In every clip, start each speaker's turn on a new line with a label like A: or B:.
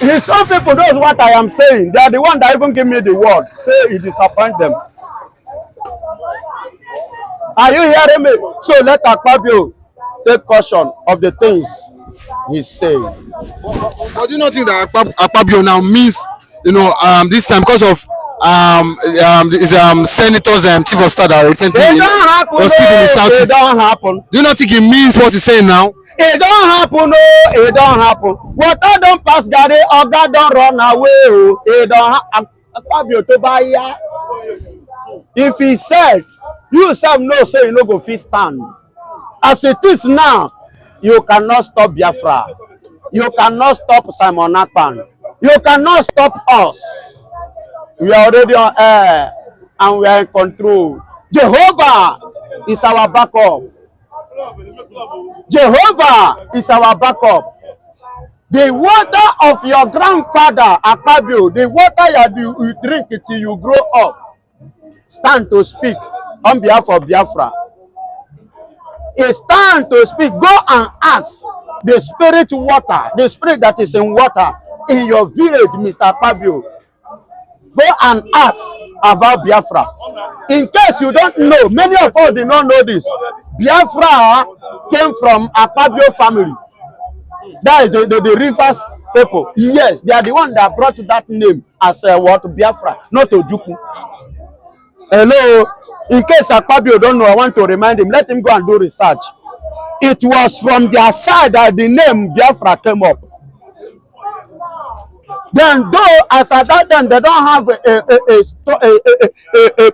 A: His own people knows what I am saying. They are the one that even give me the word. Say it disappoint them. Are you hearing me? So let Akpabio take caution of the things he's saying.
B: But do you not think that Akpabio now means, this time because of his senators and chief of staff that recently
A: It don't happen.
B: was killed in the
A: It
B: southeast?
A: don't happen.
B: Do you not think it means what he's saying now?
A: It don't happen. No, it don't happen. Water don't pass Gary, Oga don't run away. Oh. It don't happen. Akpabio to buy ya. If he said, you self know say you no go fit stand. As it is now, you cannot stop Biafra. You cannot stop Simon Akpan. You cannot stop us. We are already on air and we are in control. Jehovah is our backup. Jehovah is our backup. The water of your grandfather, Akpabio, the water you drink till you grow up, stand to speak on behalf of Biafra. It's time to speak. Go and ask the spirit water, the spirit that is in water in your village, Mr. Akpabio. Go and ask about Biafra. In case you don't know, many of us did not know this. Biafra came from Akpabio family. That is the rivers people. Yes, they are the one that brought that name as what Biafra, not Ojuku. Hello. In case Akpabio don't know, I want to remind him, let him go and do research. It was from their side that the name Biafra came up. Then though, as at that time, they don't have a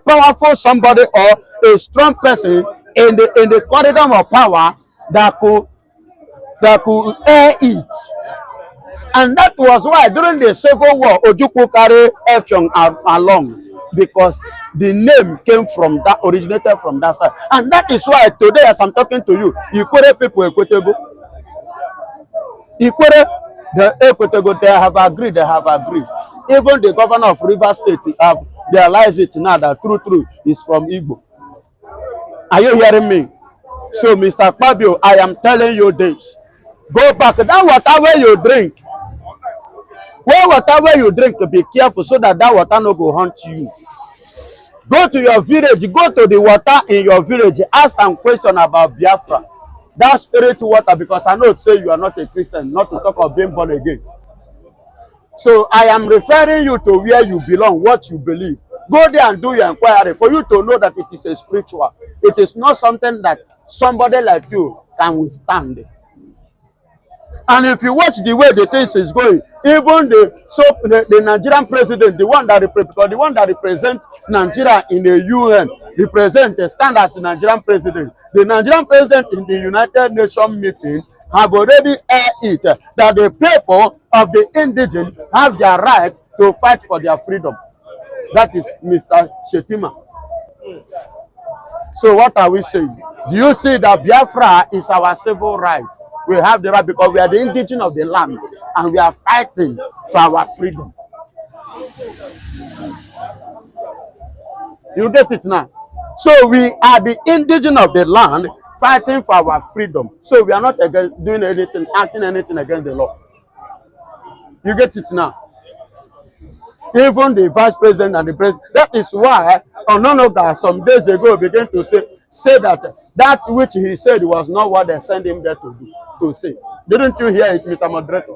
A: powerful somebody or a strong person in the corridor of power that could air it. And that was why during the Civil War, Ojukwu carried Effiong along, because the name came from that, originated from that side. And that is why today, as I'm talking to you, Ikwere people, Equitable, they have agreed, Even the governor of Rivers State have realized it now that true is from Igbo. Are you hearing me? So, Mr. Akpabio, I am telling you this. Go back. That water where you drink, be careful so that water no go haunt you. Go to your village, go to the water in your village, ask some question about Biafra. That spirit water, because I know say you are not a Christian, not to talk of being born again. So I am referring you to where you belong, what you believe. Go there and do your inquiry for you to know that it is a spiritual. It is not something that somebody like you can withstand. And if you watch the way the things is going, even the Nigerian president, the one that represents Nigeria in the UN, stand as the Nigerian president. The Nigerian president in the United Nations meeting have already aired it that the people of the indigenous have their right to fight for their freedom. That is Mr. Shetima. So what are we saying? Do you see that Biafra is our civil right? We have the right because we are the indigenous of the land and we are fighting for our freedom. You get it now? So we are the indigenous of the land fighting for our freedom. So we are not doing anything, acting anything against the law. You get it now? Even the vice president and the president. That is why Ononoga some days ago began to say that which he said was not what they sent him there to say. Didn't you hear it, Mr. Moderator?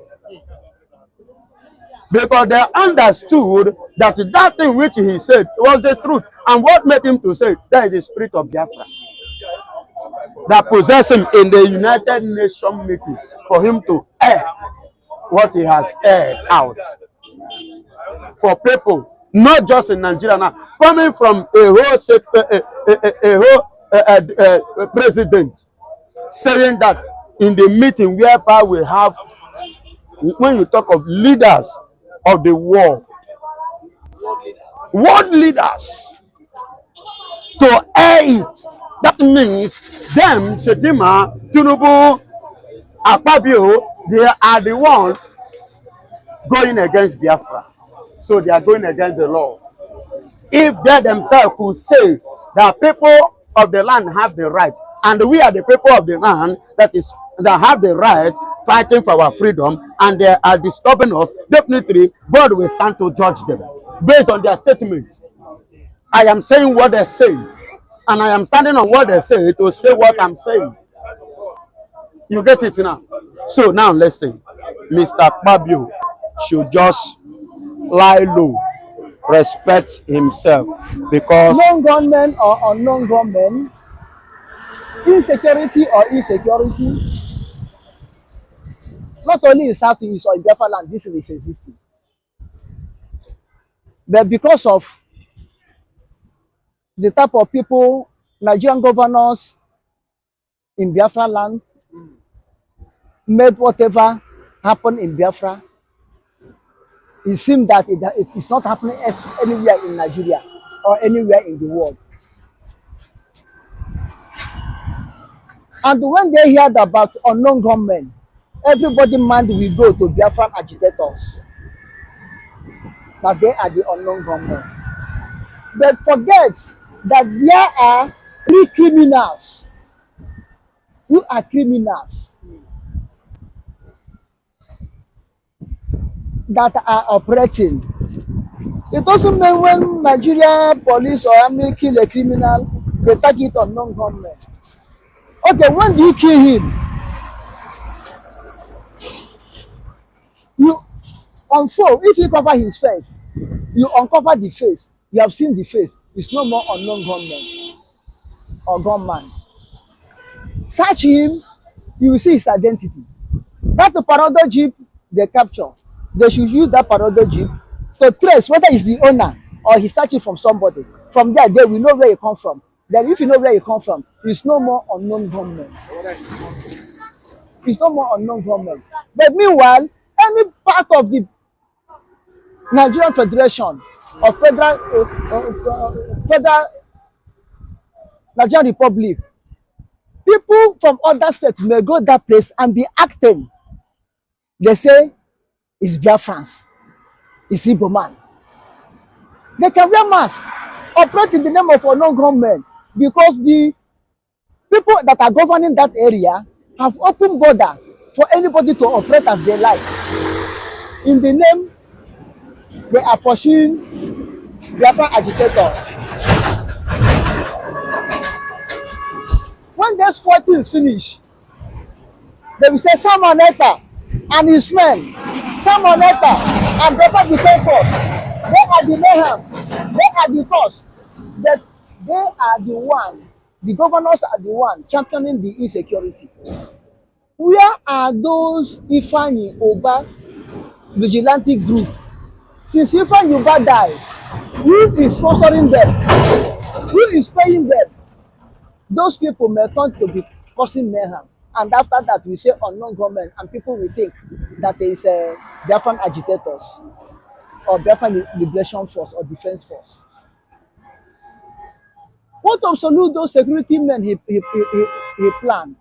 A: Because they understood that thing which he said was the truth. And what made him to say that is the spirit of Biafra that possessed him in the United Nations meeting for him to air what he has aired out. For people, not just in Nigeria now, coming from a whole president saying that in the meeting whereby we have, when you talk of leaders of the world leaders, to air it, that means them, Shetima, Tinubu, Akpabio, they are the ones going against Biafra. So they are going against the law. If they themselves could say that people of the land have the right, and we are the people of the land that have the right fighting for our freedom and they are disturbing us, definitely God will stand to judge them based on their statement. I am saying what they say, and I am standing on what they say to say what I'm saying. You get it now? So now let's say Mr. Akpabio should just lie low, respect himself, because
C: known gunmen or unknown gunmen, insecurity or insecurity, not only in Southeast or in Biafra land, this is existing. But because of the type of people, Nigerian governors in Biafra land made whatever happened in Biafra, it seems that it is not happening anywhere in Nigeria or anywhere in the world. And when they heard about unknown gunmen, everybody mind will go to Biafran agitators, that they are the unknown gunmen. But forget that there are three criminals. You are criminals that are operating. It doesn't mean when Nigeria police or army kill a criminal, they target unknown gunmen. Okay, when do you kill him? You unfold, if you cover his face, you uncover the face, you have seen the face, it's no more unknown gunman or gunman. Search him, you will see his identity. That's the Parado Jeep they capture. They should use that Parado Jeep to trace whether it's the owner or he's searching from somebody. From there, they will know where you come from. Then if you know where you come from, it's no more unknown gunman. It's no more unknown gunman. But meanwhile, any part of the Nigerian Federation or Federal Nigerian Republic, people from other states may go that place and be acting. They say it's Biafrans, it's Igbo man. They can wear masks, operate in the name of unknown gunmen, because the people that are governing that area have open border for anybody to operate as they like. In the name, they are pursuing Biafran agitators. When their fighting is finished, they will say Simon Ekpa and his men, Simon Ekpa and Biafra Defense Force, they are the mayhem, they are the cause, that they are the one, the governors are the one championing the insecurity. Where are those Ifeanyi Oba vigilante group? Since Ifeanyi Oba died, who is sponsoring them? Who is paying them? Those people may turn to be causing mayhem. And after that, we say unknown government, and people will think that there is a Biafran agitators or Biafran Liberation Force or Defense Force. What of salute those security men he planned,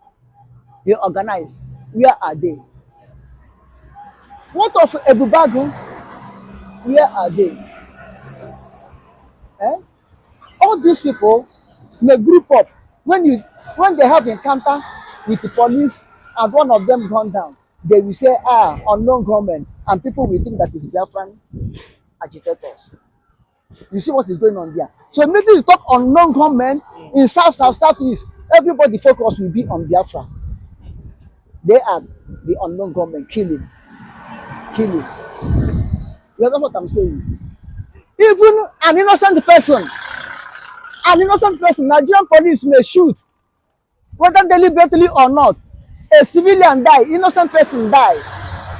C: he organized? Where are they? What of Ebubagu? Where are they? Eh? All these people may group up when they have encounter with the police and one of them gone down. They will say, unknown government, and people will think that it's Biafran agitators. You see what is going on there? So immediately you talk unknown government in southeast, everybody focus will be on Biafra. They are the unknown government killing. You know what I'm saying? Even an innocent person, Nigerian police may shoot, whether deliberately or not. A civilian die, innocent person die.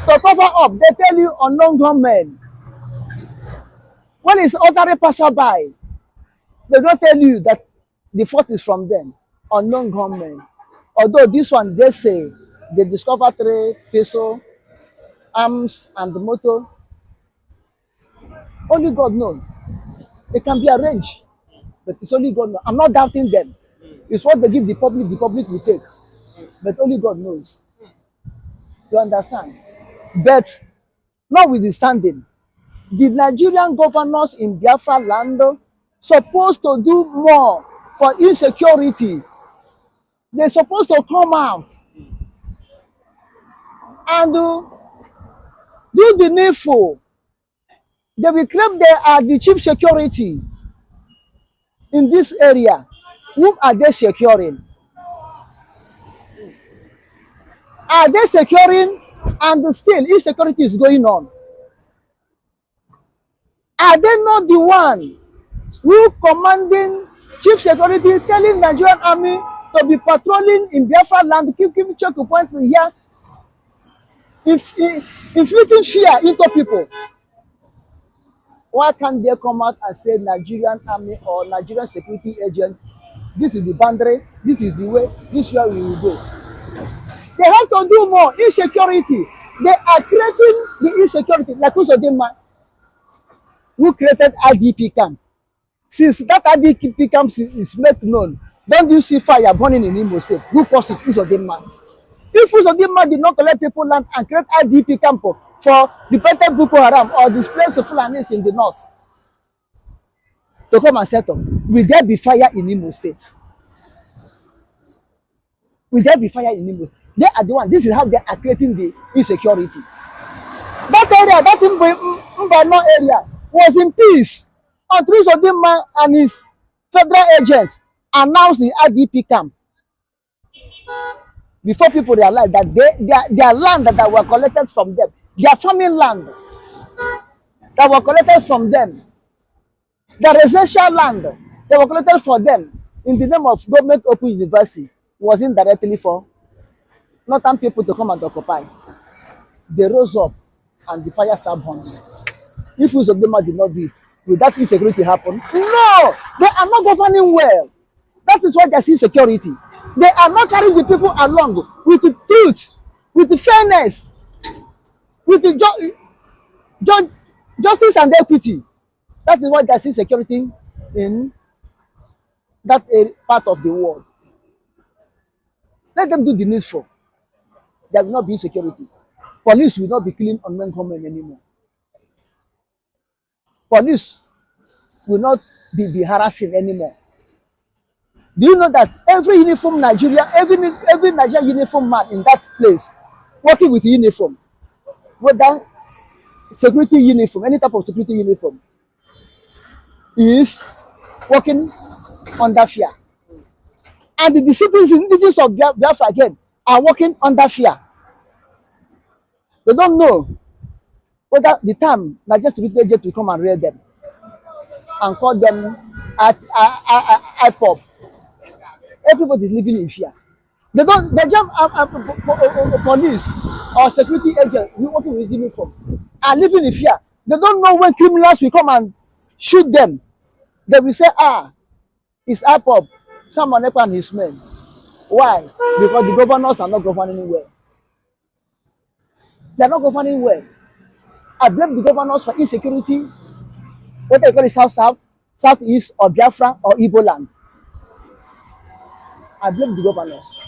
C: To cover up, they tell you unknown gunmen. When it's ordinary passerby, they don't tell you that the fault is from them, unknown gunmen. Although this one, they say they discovered 3 peso, arms, and the motor. Only God knows. It can be arranged, but it's only God knows. I'm not doubting them. It's what they give the public will take. But only God knows. You understand? But notwithstanding, the Nigerian governors in Biafra land supposed to do more for insecurity. They're supposed to come out and do the needful. They will claim they are the chief security in this area. Whom are they securing? Are they securing and still insecurity is going on? Are they not the one who commanding chief security telling Nigerian army to be patrolling in Biafra land, keeping checkpoints here, inflicting fear into people? Why can't they come out and say Nigerian army or Nigerian security agent, this is the boundary, this is the way, this is where we will go? They have to do more. Insecurity. They are creating the insecurity. Like Usodima, who created IDP camp. Since that IDP camp is made known, don't you see fire burning in Imo State? Who caused it? Usodima. If Usodima did not collect people land and create IDP camp for repentant Boko Haram or displaced Fulanis in the north to come and settle, will there be fire in Imo State? Will there be fire in Imo State? They are the one. This is how they are creating the insecurity. That area, that Mbano area, was in peace until Usodima and his federal agent announced the IDP camp. Before people realize that their land that were collected from them, their farming land that were collected from them, the residential land that were collected for them in the name of government open university, was indirectly for northern people to come and occupy. They rose up and the fire started burning. If Usodima did not do it, will that insecurity happen? No! They are not governing well. That is why there's insecurity. They are not carrying the people along with the truth, with the fairness, with the justice and equity. That is why there's insecurity in that part of the world. Let them do the needful. There will not be insecurity. Police will not be killing unarmed gunmen anymore. Police will not be harassing anymore. Do you know that every uniform Nigeria, every Nigerian uniform man in that place, working with uniform, whether security uniform, any type of security uniform, is working under fear. And the citizens of Biafra again are working under fear. They don't know whether the time Nigerian security agent will come and raid them and call them IPOB. Everybody is living in fear. They jump police or security agent who working with uniform are living in fear. They don't know when criminals will come and shoot them. They will say, it's IPOB, someone Ekpa and his men. Why? Because the governors are not governing well. They are not governing well. I blame the governors for insecurity, whether they call it South, Southeast, or Biafra, or Igbo land. I blame the governors.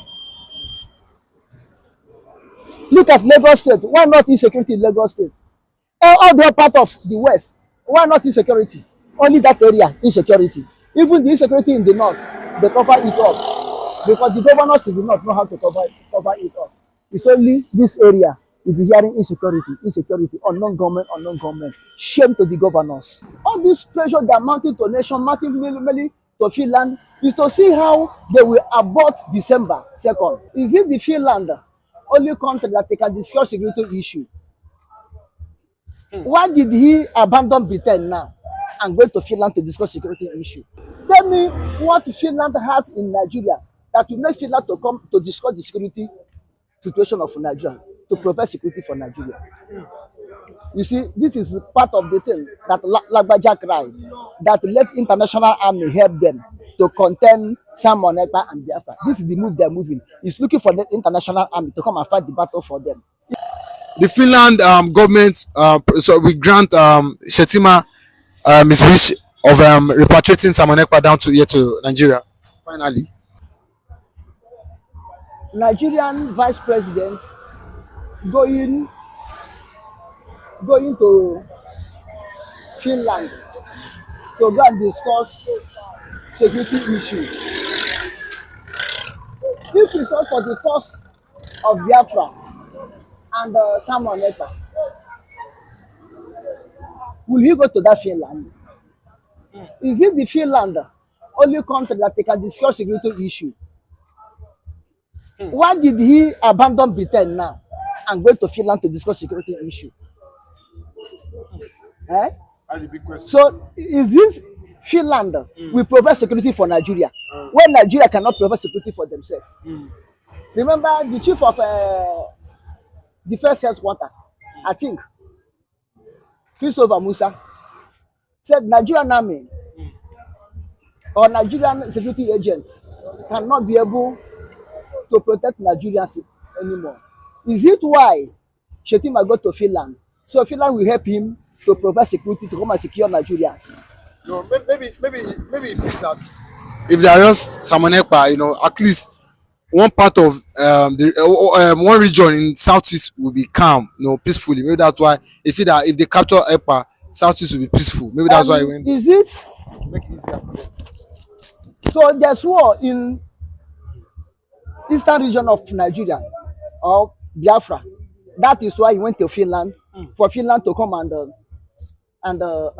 C: Look at Lagos State. Why not insecurity in Lagos State? All the part of the West. Why not insecurity? Only that area, insecurity. Even the insecurity in the North, they cover it up. Because the governors in the North know how to cover it up. It's only this area you'll be hearing insecurity, unknown government. Shame to the governors. All this pressure they are mounting to nation, mounting mainly to Finland, is to see how they will abort December 2nd. Is it the Finland only country that they can discuss security issue? Why did he abandon Britain now and go to Finland to discuss security issue? Tell me what Finland has in Nigeria that will make Finland to come to discuss the security situation of Nigeria, to provide security for Nigeria. You see, this is part of the thing that Lagbaja cried, that let international army help them to contain Simon Ekpa and Biafra. This is the move they're moving. It's looking for the international army to come and fight the battle for them.
B: The Finland government, so we grant Shetima his wish of repatriating Simon Ekpa down to here to Nigeria. Finally,
C: Nigerian vice president going to Finland to go and discuss security issue. If it's not for the cause of Biafra and Simon Ekpa, will he go to that Finland? Is it the Finland only country that they can discuss security issue? Why did he abandon Britain now and go to Finland to discuss security issue? Eh?
B: That's a big question.
C: So is this Finland will provide security for Nigeria when Nigeria cannot provide security for themselves? Remember the chief of defense headquarters, I think, Christopher Musa, said Nigerian army or Nigerian security agent cannot be able to protect Nigerians anymore. Is it why Shetima go to Finland? So Finland will help him to provide security to come and secure Nigerians.
B: No, maybe it is that if they are just Simon Ekpa, at least one part of one region in Southeast will be calm, peacefully. Maybe that's why they feel that if they capture Ekpa, Southeast will be peaceful. Maybe that's why he went.
C: Is it?
B: Make it easier for them.
C: So there's war in eastern region of Nigeria or Biafra. That is why he went to Finland for Finland to come and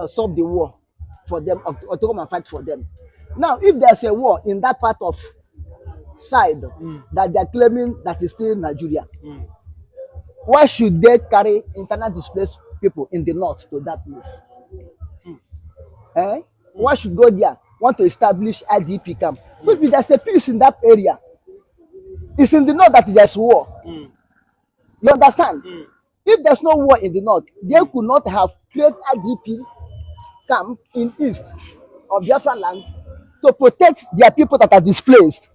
C: stop the war for them or to come and fight for them. Now, if there's a war in that part of side that they're claiming that is still Nigeria, why should they carry internal displaced people in the north to that place? Why should go there? Want to establish IDP camp? Maybe there's a peace in that area. It's in the north that there's war. You understand? If there's no war in the north, they could not have created IDP camp in east of Biafra land to protect their people that are displaced.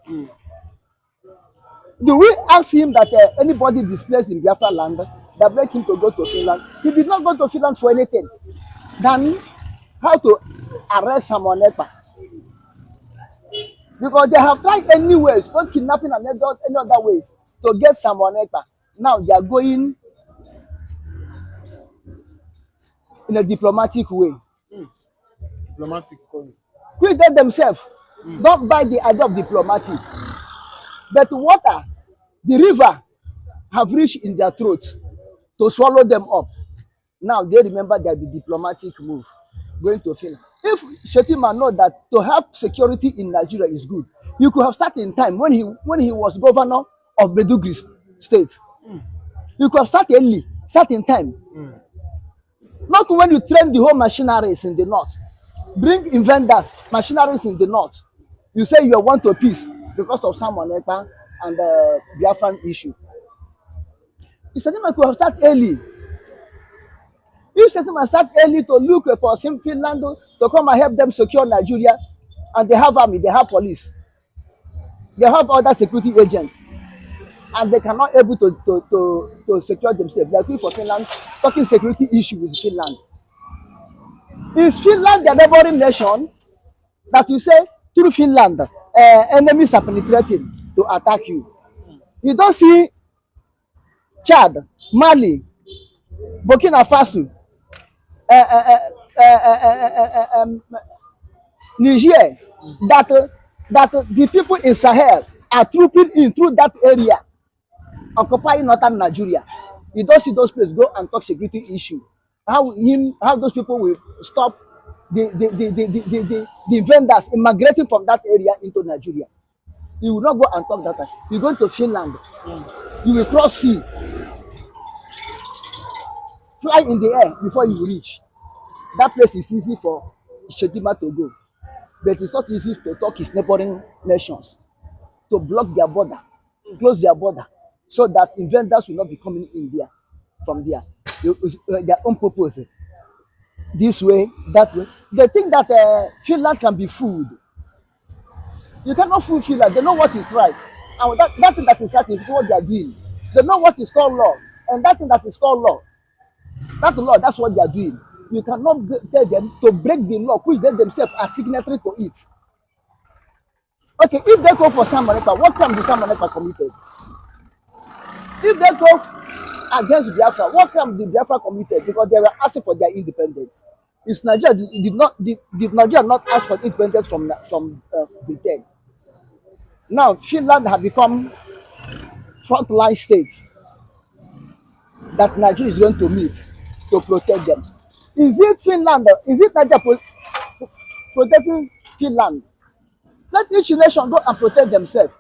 C: Do we ask him that anybody displaced in Biafra land that make him to go to Finland? He did not go to Finland for anything than how to arrest someone Ekpa. Because they have tried any ways, both kidnapping and any other ways, to get someone Ekpa. Now they are going in a diplomatic way.
B: Diplomatic calling.
C: Which they themselves don't buy the idea of diplomatic. But water, the river, have reached in their throats to swallow them up. Now they remember that the diplomatic move going to Finland. If Shetima know that to have security in Nigeria is good, you could have started in time when he was governor of Maiduguri state. You could have started early, start in time. Not when you train the whole machineries in the north, bring inventors, machineries in the north. You say you want to peace because of Simon Ekpa and the Biafran issue. If Shetima could have started early, if Shetima start early to look for Finland to come and help them secure Nigeria, and they have army, they have police, they have other security agents, and they cannot able to secure themselves. They are going for Finland, talking security issue with Finland. Is Finland the neighboring nation that you say through Finland enemies are penetrating to attack you? You don't see Chad, Mali, Burkina Faso, Niger, that the people in Sahel are trooping in through that area, occupying northern Nigeria. You don't see those places go and talk security issue. How those people will stop the vendors immigrating from that area into Nigeria. You will not go and talk that. You go to Finland, you will cross sea, fly in the air before you reach. That place is easy for Shetima to go, but it's not easy to talk his neighboring nations to block their border, close their border, so that inventors will not be coming in there from there. Their own purpose. This way, that way. They think that Finland can be fooled. You cannot fool Finland. They know what is right. And that thing that is right is what they are doing. They know what is called law. And that thing that is called law, that law, that's what they are doing. You cannot tell them to break the law, which they themselves are signatory to it. Okay, if they go for Simon Ekpa, what crime did Simon Ekpa committed? If they go against Biafra, what crime did Biafra committed? Because they were asking for their independence. Is Nigeria did Nigeria not ask for independence from Britain? Now Finland have become frontline state. that Nigeria is going to meet to protect them. Is it Finland? Is it Nigeria protecting Finland? Let each nation go and protect themselves.